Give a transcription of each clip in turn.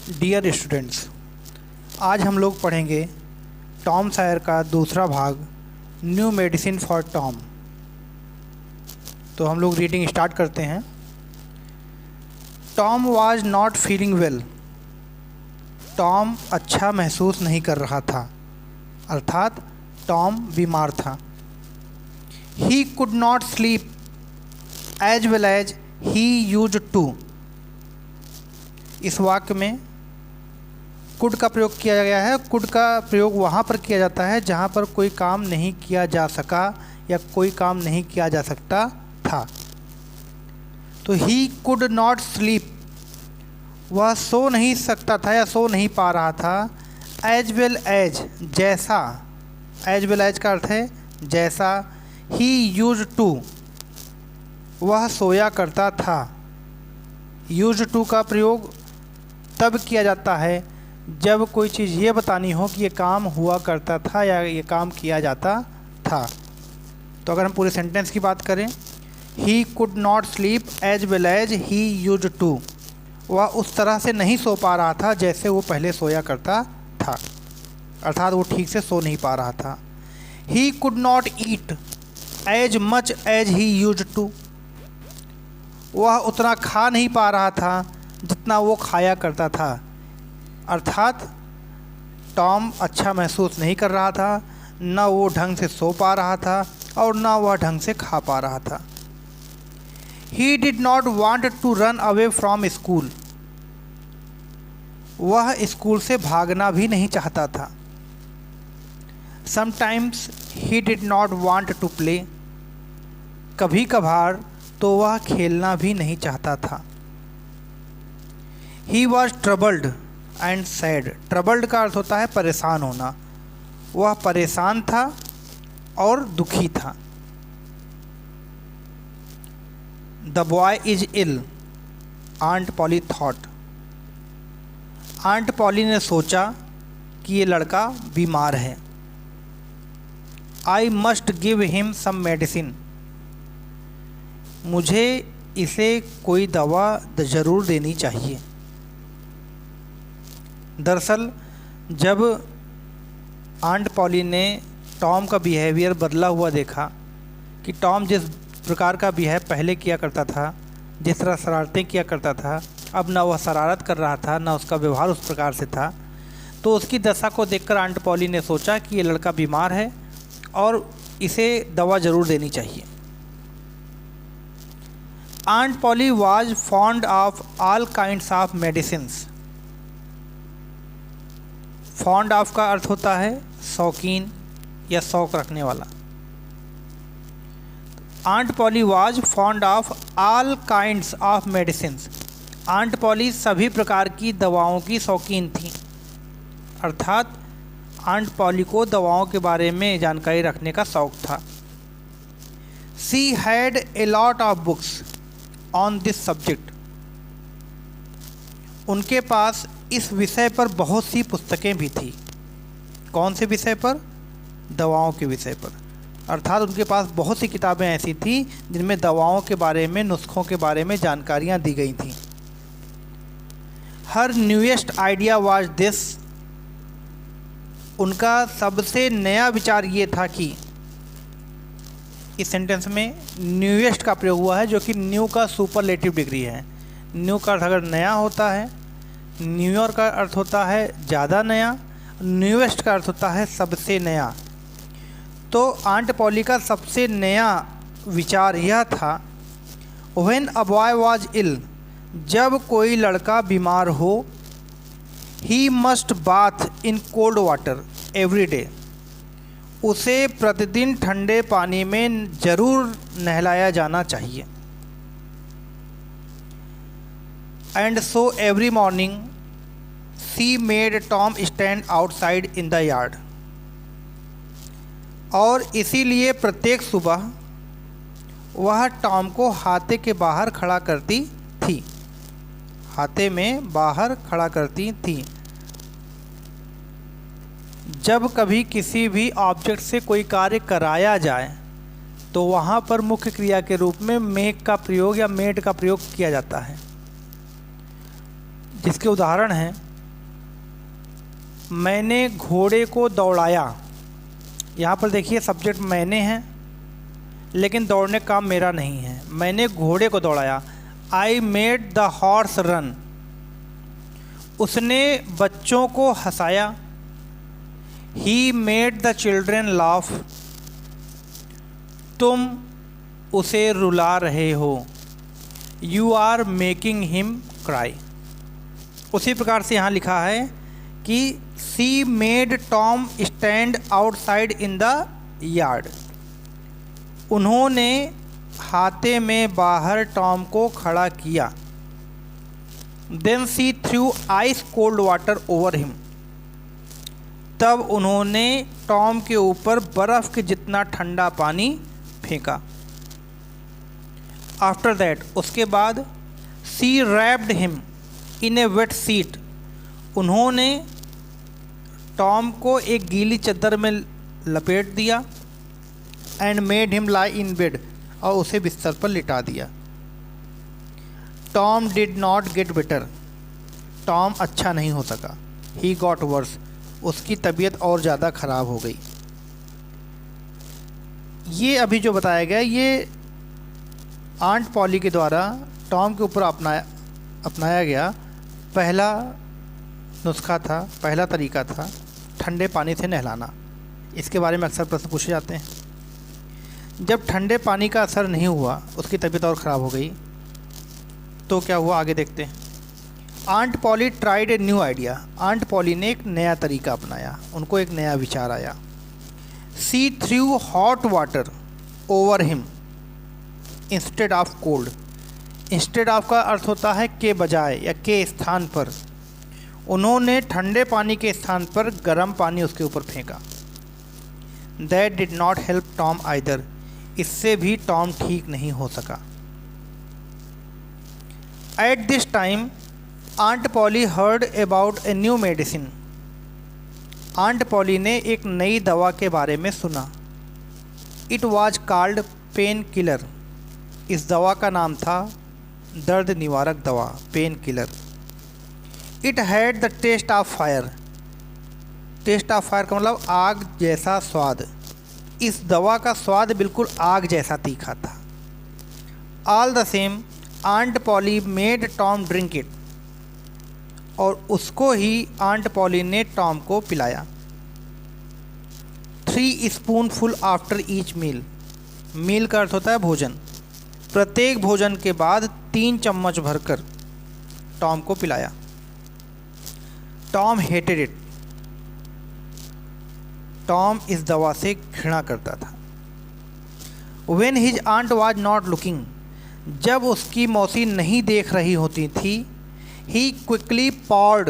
Dear students, आज हम लोग पढ़ेंगे टॉम सायर का दूसरा भाग न्यू मेडिसिन फॉर टॉम। तो हम लोग रीडिंग स्टार्ट करते हैं। Tom was not feeling well. Tom अच्छा महसूस नहीं कर रहा था, अर्थात टॉम बीमार था। He could not sleep as well as he used to. इस वाक्य में कुड का प्रयोग किया गया है। कुड का प्रयोग वहाँ पर किया जाता है जहाँ पर कोई काम नहीं किया जा सका या कोई काम नहीं किया जा सकता था। तो ही कुड नॉट स्लीप, वह सो नहीं सकता था या सो नहीं पा रहा था। एज वेल एज, जैसा, एज वेल एज का अर्थ है जैसा। ही यूज टू, वह सोया करता था। यूज टू का प्रयोग तब किया जाता है जब कोई चीज़ ये बतानी हो कि ये काम हुआ करता था या ये काम किया जाता था। तो अगर हम पूरे सेंटेंस की बात करें, he could not sleep as well as he use to, वह उस तरह से नहीं सो पा रहा था जैसे वो पहले सोया करता था, अर्थात वो ठीक से सो नहीं पा रहा था। He could not eat as much as he use to, वह उतना खा नहीं पा रहा था जितना वो खाया करता था, अर्थात टॉम अच्छा महसूस नहीं कर रहा था, न वो ढंग से सो पा रहा था और न वह ढंग से खा पा रहा था। He did not want to run away from school, वह स्कूल से भागना भी नहीं चाहता था। Sometimes he did not want to play, कभी कभार तो वह खेलना भी नहीं चाहता था। He was troubled and sad, troubled का अर्थ होता है परेशान होना। वह परेशान था और दुखी था। The boy is ill, aunt Polly thought, aunt Polly ने सोचा कि ये लड़का बीमार है। I must give him some medicine, मुझे इसे कोई दवा ज़रूर देनी चाहिए। दरअसल जब आंट पॉली ने टॉम का बिहेवियर बदला हुआ देखा कि टॉम जिस प्रकार का बिहेव पहले किया करता था, जिस तरह शरारतें किया करता था, अब ना वह शरारत कर रहा था ना उसका व्यवहार उस प्रकार से था, तो उसकी दशा को देखकर आंट पॉली ने सोचा कि ये लड़का बीमार है और इसे दवा ज़रूर देनी चाहिए। Aunt Polly was fond of all kinds of medicines. Fond of का अर्थ होता है शौकीन या शौक रखने वाला। Aunt Polly was fond of all kinds of medicines, aunt Polly सभी प्रकार की दवाओं की शौकीन थी, अर्थात आंट पॉली को दवाओं के बारे में जानकारी रखने का शौक था। She had a lot of books on this subject, उनके पास इस विषय पर बहुत सी पुस्तकें भी थी। कौन से विषय पर? दवाओं के विषय पर, अर्थात उनके पास बहुत सी किताबें ऐसी थी जिनमें दवाओं के बारे में, नुस्खों के बारे में जानकारियाँ दी गई थीं। हर न्यूएस्ट आइडिया वाज दिस, उनका सबसे नया विचार ये था कि, इस सेंटेंस में न्यूएस्ट का प्रयोग हुआ है जो कि न्यू का सुपरलेटिव डिग्री है। न्यू का अर्थ अगर नया होता है, न्यूयर का अर्थ होता है ज़्यादा नया, न्यूएस्ट का अर्थ होता है सबसे नया। तो आंट पॉली का सबसे नया विचार यह था, when a boy was ill, जब कोई लड़का बीमार हो, he must bath in cold water every day, उसे प्रतिदिन ठंडे पानी में ज़रूर नहलाया जाना चाहिए। And so every morning she made Tom stand outside in the yard, और इसीलिए प्रत्येक सुबह वह टॉम को हाथे के बाहर खड़ा करती थी, हाथे में बाहर खड़ा करती थी। जब कभी किसी भी ऑब्जेक्ट से कोई कार्य कराया जाए तो वहाँ पर मुख्य क्रिया के रूप में मेक का प्रयोग या मेड का प्रयोग किया जाता है, जिसके उदाहरण हैं मैंने घोड़े को दौड़ाया। यहाँ पर देखिए सब्जेक्ट मैंने है, लेकिन दौड़ने का काम मेरा नहीं है। मैंने घोड़े को दौड़ाया। I made the horse run. उसने बच्चों को हंसाया। He made the children laugh. तुम उसे रुला रहे हो। You are making him cry. उसी प्रकार से यहाँ लिखा है कि she made Tom stand outside in the yard. उन्होंने हाथे में बाहर टॉम को खड़ा किया। Then she threw ice cold water over him. तब उन्होंने टॉम के ऊपर बर्फ़ के जितना ठंडा पानी फेंका। आफ्टर दैट, उसके बाद, she wrapped him in a wet sheet. उन्होंने टॉम को एक गीली चादर में लपेट दिया। And made him lie in bed, और उसे बिस्तर पर लिटा दिया। Tom did not get better. Tom अच्छा नहीं हो सका। He got worse. उसकी तबीयत और ज़्यादा ख़राब हो गई। ये अभी जो बताया गया, ये आंट पॉली के द्वारा टॉम के ऊपर अपनाया गया पहला नुस्खा था, पहला तरीका था ठंडे पानी से नहलाना। इसके बारे में अक्सर प्रश्न पूछे जाते हैं। जब ठंडे पानी का असर नहीं हुआ, उसकी तबीयत और ख़राब हो गई, तो क्या हुआ आगे देखते हैं। Aunt Polly tried a new idea. Aunt Polly ने एक नया तरीका अपनाया। उनको एक नया विचार आया। She threw hot water over him instead of cold. Instead of का अर्थ होता है के बजाय या के स्थान पर। उन्होंने ठंडे पानी के स्थान पर गर्म पानी उसके ऊपर फेंका। That did not help Tom either. इससे भी टॉम ठीक नहीं हो सका। At this time aunt Polly heard about a new medicine. Aunt Polly ने एक नई दवा के बारे में सुना। It was called pain killer. इस दवा का नाम था दर्द निवारक दवा, pain killer. It had the taste of fire. Taste of fire का मतलब आग जैसा स्वाद। इस दवा का स्वाद बिल्कुल आग जैसा तीखा था। All the same aunt Polly made Tom drink it. और उसको ही आंट पॉली ने टॉम को पिलाया। 3 spoonful after each meal. Meal का अर्थ होता है भोजन। प्रत्येक भोजन के बाद 3 चम्मच भरकर टॉम को पिलाया। Tom hated it. टॉम इस दवा से घृणा करता था। When his aunt was not looking. जब उसकी मौसी नहीं देख रही होती थी, he quickly poured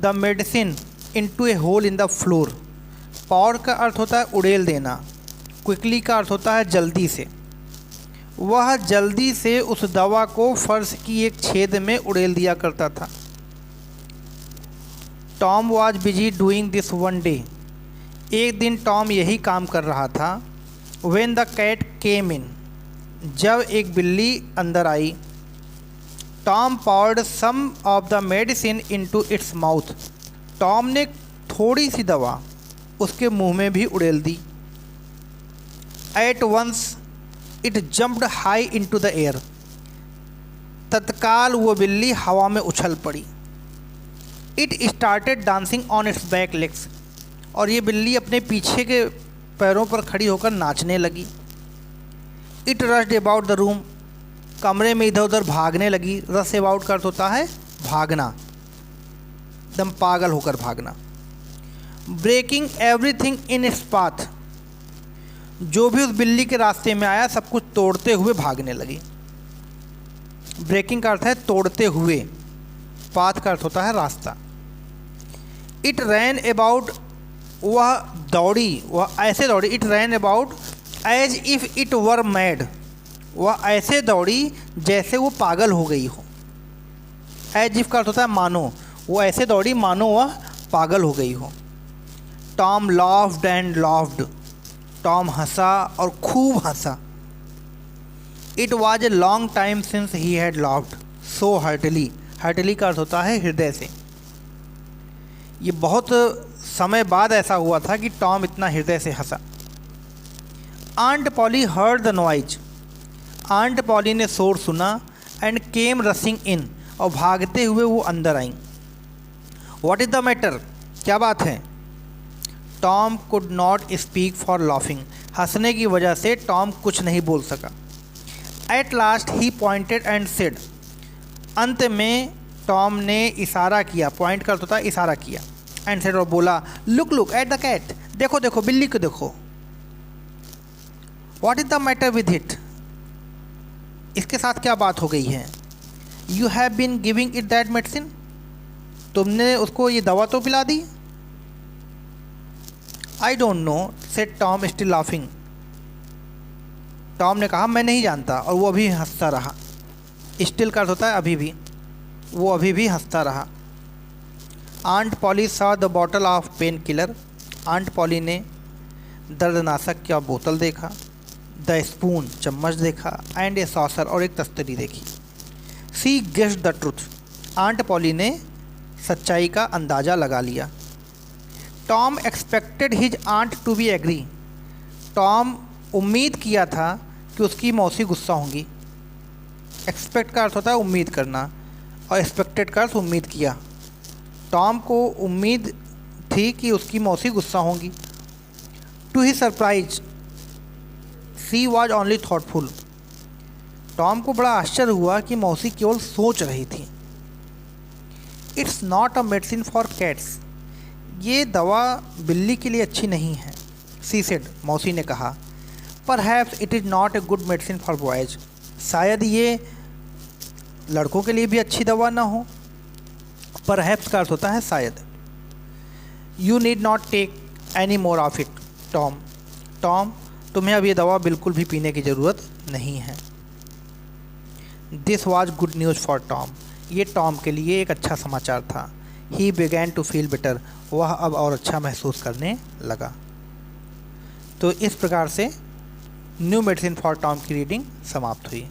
the medicine into a hole in the floor। pour का अर्थ होता है उड़ेल देना। quickly का अर्थ होता है जल्दी से। वह जल्दी से उस दवा को फर्श की एक छेद में उड़ेल दिया करता था। Tom was busy doing this one day। एक दिन टॉम यही काम कर रहा था। when the cat came in। जब एक बिल्ली अंदर आई। Tom poured some of the medicine into its mouth। Tom ने थोड़ी सी दवा उसके मुंह में भी उड़ेल दी। At once it jumped high into the air। तत्काल वो बिल्ली हवा में उछल पड़ी। It started dancing on its back legs। और ये बिल्ली अपने पीछे के पैरों पर खड़ी होकर नाचने लगी। It rushed about the room। कमरे में इधर उधर भागने लगी। रस अबाउट का अर्थ होता है भागना, एकदम पागल होकर भागना। Breaking everything in its path. जो भी उस बिल्ली के रास्ते में आया सब कुछ तोड़ते हुए भागने लगी। ब्रेकिंग का अर्थ है तोड़ते हुए, पाथ का अर्थ होता है रास्ता। It ran about. वह दौड़ी, वह ऐसे दौड़ी। It ran about as if it were mad. वह ऐसे दौड़ी जैसे वो पागल हो गई हो। एज इफ का अर्थ होता है मानो। वो ऐसे दौड़ी मानो वह पागल हो गई हो। Tom laughed and laughed. Tom हंसा और खूब हंसा। It was a long time since he had laughed so heartily. Heartily का अर्थ होता है हृदय से। ये बहुत समय बाद ऐसा हुआ था कि टॉम इतना हृदय से हंसा। Aunt Polly heard the noise. Aunt Polly ने शोर सुना एंड केम रसिंग इन, और भागते हुए वो अंदर आई। व्हाट इज़ द मैटर, क्या बात है? Tom could not speak for laughing. हंसने की वजह से टॉम कुछ नहीं बोल सका। At last he pointed and said. अंत में टॉम ने इशारा किया, पॉइंट करता था इशारा किया, एंड सेड और बोला, look look at the cat, देखो देखो बिल्ली को देखो। What is the matter with it, इसके साथ क्या बात हो गई है? You have been giving it that medicine, तुमने उसको ये दवा तो पिला दी? I don't know, said Tom still laughing. Tom ने कहा मैं नहीं जानता, और वो अभी हंसता रहा। स्टिल का अर्थ होता है अभी भी, वो अभी भी हंसता रहा। Aunt Polly saw the bottle of pain killer. Aunt Polly ने दर्दनाशक का बोतल देखा, द स्पून चम्मच देखा, एंड ए सॉसर और एक तस्तरी देखी। She guessed the truth. Aunt Polly ने सच्चाई का अंदाज़ा लगा लिया। Tom expected his aunt to be angry. Tom उम्मीद किया था कि उसकी मौसी गुस्सा होंगी। एक्सपेक्ट का अर्थ होता है उम्मीद करना, और एक्सपेक्टेड का अर्थ उम्मीद किया। टॉम को उम्मीद थी कि उसकी मौसी गुस्सा होंगी। To his surprise she was only thoughtful. Tom को बड़ा आश्चर्य हुआ कि मौसी केवल सोच रही थी। It's not a medicine for cats. ये दवा बिल्ली के लिए अच्छी नहीं है, सी सेड, मौसी ने कहा। Perhaps it is not a good medicine for boys. शायद ये लड़कों के लिए भी अच्छी दवा ना हो। परहैप्स का अर्थ होता है शायद। You need not take any more of it Tom. Tom, तुम्हें अब ये दवा बिल्कुल भी पीने की ज़रूरत नहीं है। This was good news for Tom. ये टॉम के लिए एक अच्छा समाचार था। He began to feel better. वह अब और अच्छा महसूस करने लगा। तो इस प्रकार से न्यू मेडिसिन फॉर टॉम की रीडिंग समाप्त हुई।